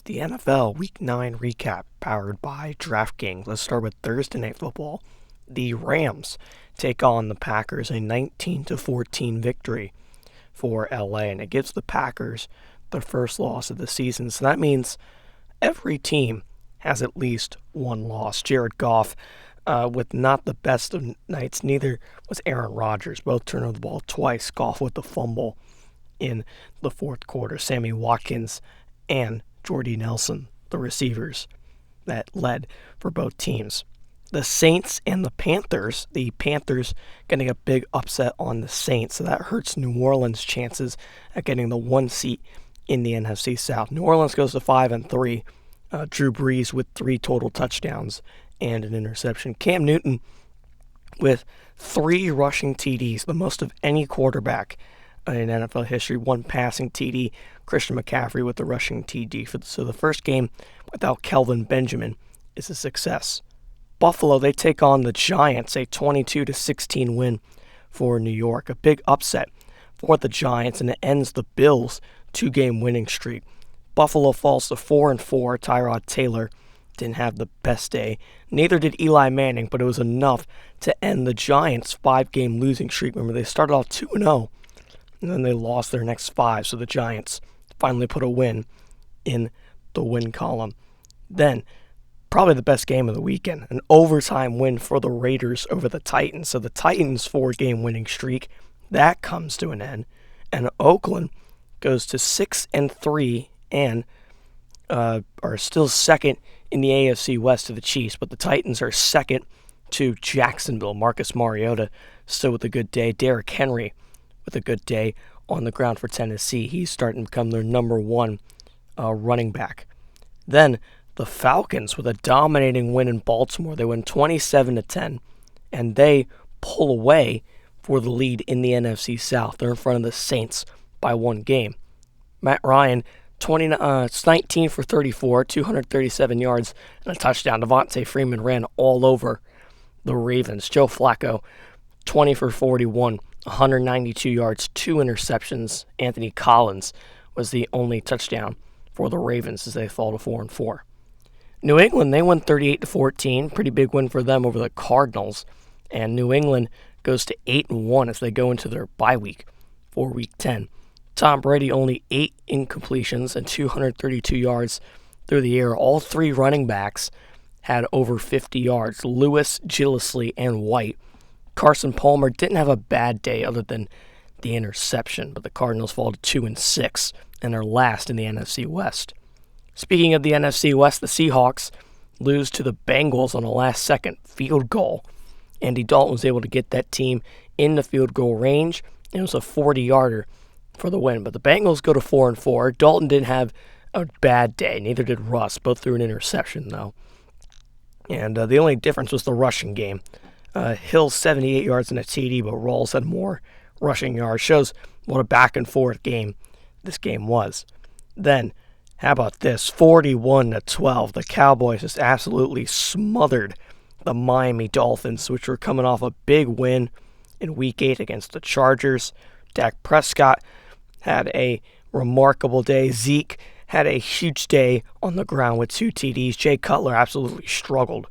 It's the NFL Week 9 recap powered by DraftKings. Let's start with Thursday Night Football. The Rams take on the Packers, a 19-14 victory for LA, and it gives the Packers their first loss of the season. So that means every team has at least one loss. Jared Goff with not the best of nights. Neither was Aaron Rodgers. Both turned over the ball twice. Goff with the fumble in the fourth quarter. Sammy Watkins and Jordy Nelson, the receivers that led for both teams. The Saints and the Panthers getting a big upset on the Saints, so that hurts New Orleans' chances at getting the one seat in the NFC South. New Orleans goes to 5-3. Drew Brees with 3 total touchdowns and an interception. Cam Newton with 3 rushing TDs, the most of any quarterback in NFL history. 1 passing TD. Christian McCaffrey with the rushing TD. So the first game without Kelvin Benjamin is a success. Buffalo, they take on the Giants, a 22-16 win for New York. A big upset for the Giants, and it ends the Bills' 2-game winning streak. Buffalo falls to 4-4. Tyrod Taylor didn't have the best day. Neither did Eli Manning, but it was enough to end the Giants' 5-game losing streak. Remember, they started off 2-0, and then they lost their next 5, so the Giants finally put a win in the win column. Then, probably the best game of the weekend, an overtime win for the Raiders over the Titans. So the Titans' 4-game winning streak, that comes to an end, and Oakland goes to 6-3 and are still second in the AFC West to the Chiefs, but the Titans are second to Jacksonville. Marcus Mariota still with a good day. Derrick Henry with a good day on the ground for Tennessee. He's starting to become their number 1 running back. Then the Falcons with a dominating win in Baltimore. They win 27-10, and they pull away for the lead in the NFC South. They're in front of the Saints by 1 game. Matt Ryan, 19 for 34, 237 yards, and a touchdown. Devontae Freeman ran all over the Ravens. Joe Flacco, 20 for 41, 192 yards, 2 interceptions. Anthony Collins was the only touchdown for the Ravens as they fall to 4-4. New England, they won 38-14. Pretty big win for them over the Cardinals. And New England goes to 8-1 as they go into their bye week for Week 10. Tom Brady only 8 incompletions and 232 yards through the air. All 3 running backs had over 50 yards. Lewis, Gillislee, and White. Carson Palmer didn't have a bad day other than the interception, but the Cardinals fall to 2-6 and are last in the NFC West. Speaking of the NFC West, the Seahawks lose to the Bengals on a last-second field goal. Andy Dalton was able to get that team in the field goal range. It was a 40-yarder for the win, but the Bengals go to 4-4. Dalton didn't have a bad day. Neither did Russ. Both threw an interception, though. And the only difference was the rushing game. Hill 78 yards and a TD, but Rawls had more rushing yards. Shows what a back-and-forth game this game was. Then, how about this? 41-12. The Cowboys just absolutely smothered the Miami Dolphins, which were coming off a big win in Week 8 against the Chargers. Dak Prescott had a remarkable day. Zeke had a huge day on the ground with 2 TDs. Jay Cutler absolutely struggled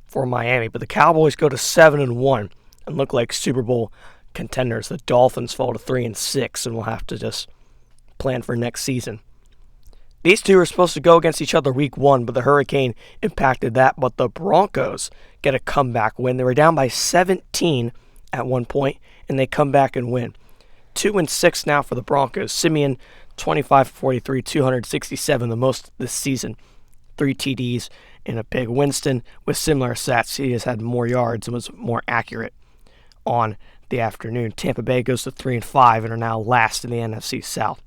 for Miami, but the Cowboys go to 7-1 and look like Super Bowl contenders. The Dolphins fall to 3-6 and will have to just plan for next season. These two are supposed to go against each other Week 1, but the hurricane impacted that. But the Broncos get a comeback win. They were down by 17 at one point, and they come back and win. 2-6 now for the Broncos. Simeon, 25 for 43, 267, the most this season. 3 TDs and a big. Winston with similar stats. He has had more yards and was more accurate on the afternoon. Tampa Bay goes to 3-5 and are now last in the NFC South.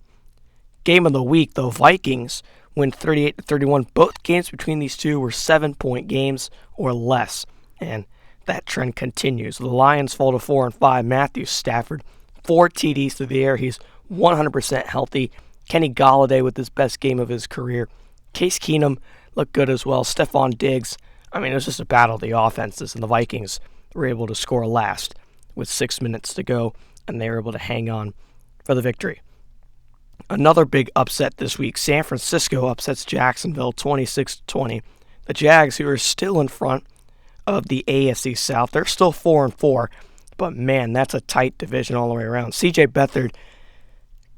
Game of the week, though, Vikings win 38-31. Both games between these two were 7-point games or less, and that trend continues. The Lions fall to 4-5. Matthew Stafford, 4 TDs through the air. He's 100% healthy. Kenny Golladay with his best game of his career. Case Keenum looked good as well. Stephon Diggs. I mean, it was just a battle of the offenses, and the Vikings were able to score last with 6 minutes to go, and they were able to hang on for the victory. Another big upset this week. San Francisco upsets Jacksonville 26-20. The Jags, who are still in front of the AFC South, they're still 4-4, but man, that's a tight division all the way around. CJ Beathard,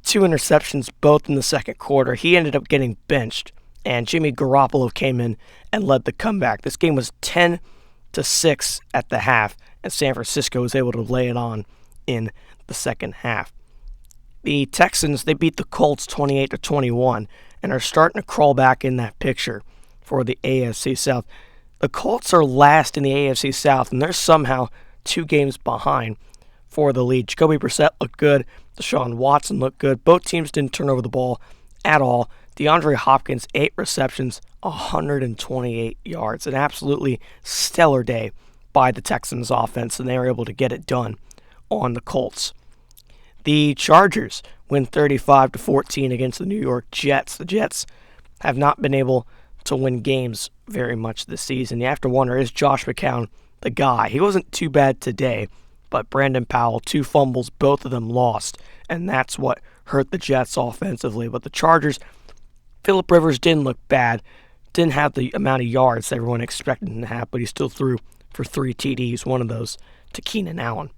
2 interceptions both in the second quarter. He ended up getting benched, and Jimmy Garoppolo came in and led the comeback. This game was 10-6 at the half, and San Francisco was able to lay it on in the second half. The Texans, they beat the Colts 28-21 and are starting to crawl back in that picture for the AFC South. The Colts are last in the AFC South, and they're somehow 2 games behind for the lead. Jacoby Brissett looked good. Deshaun Watson looked good. Both teams didn't turn over the ball at all. DeAndre Hopkins, 8 receptions, 128 yards. An absolutely stellar day by the Texans offense, and they were able to get it done on the Colts. The Chargers win 35-14 against the New York Jets. The Jets have not been able to win games very much this season. You have to wonder, is Josh McCown the guy? He wasn't too bad today, but Brandon Powell, 2 fumbles, both of them lost, and that's what hurt the Jets offensively. But the Chargers, Phillip Rivers didn't look bad, didn't have the amount of yards everyone expected him to have, but he still threw for 3 TDs, one of those to Keenan Allen.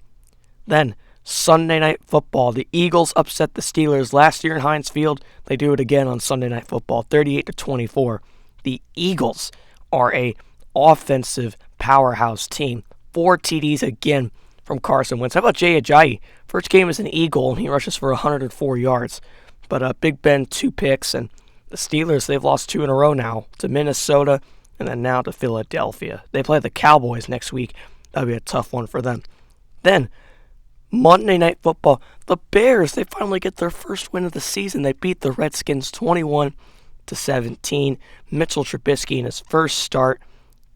Then, Sunday Night Football. The Eagles upset the Steelers last year in Heinz Field. They do it again on Sunday Night Football, 38-24. The Eagles are a offensive powerhouse team. 4 TDs again from Carson Wentz. How about Jay Ajayi? First game as an Eagle, and he rushes for 104 yards. But Big Ben, 2 picks, and the Steelers, they've lost 2 in a row now to Minnesota and then now to Philadelphia. They play the Cowboys next week. That'll be a tough one for them. Then, Monday Night Football. The Bears, they finally get their first win of the season. They beat the Redskins 21-17. Mitchell Trubisky in his first start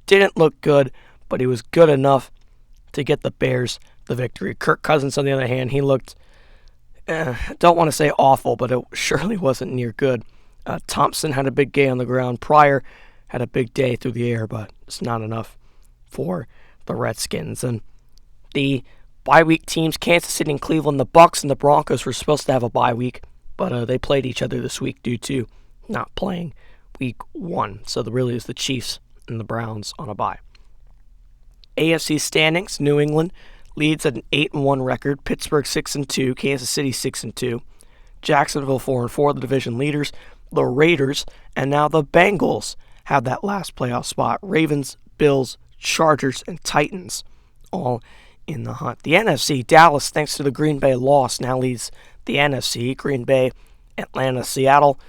didn't look good, but he was good enough to get the Bears the victory. Kirk Cousins, on the other hand, he looked, don't want to say awful, but it surely wasn't near good. Thompson had a big day on the ground. Pryor had a big day through the air, but it's not enough for the Redskins. And the bye week teams, Kansas City and Cleveland, the Bucs and the Broncos were supposed to have a bye week, but they played each other this week due to not playing week 1. So there really is the Chiefs and the Browns on a bye. AFC standings, New England leads at an 8-1 record, Pittsburgh 6-2, Kansas City 6-2, Jacksonville 4-4, the division leaders, the Raiders, and now the Bengals have that last playoff spot. Ravens, Bills, Chargers, and Titans all in the hunt. The NFC, Dallas, thanks to the Green Bay loss, now leads the NFC. Green Bay, Atlanta, Seattle,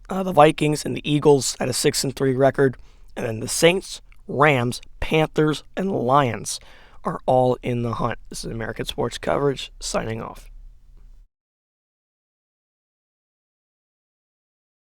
the Vikings, and the Eagles at a 6-3 record. And then the Saints, Rams, Panthers, and Lions are all in the hunt. This is American Sports Coverage, signing off.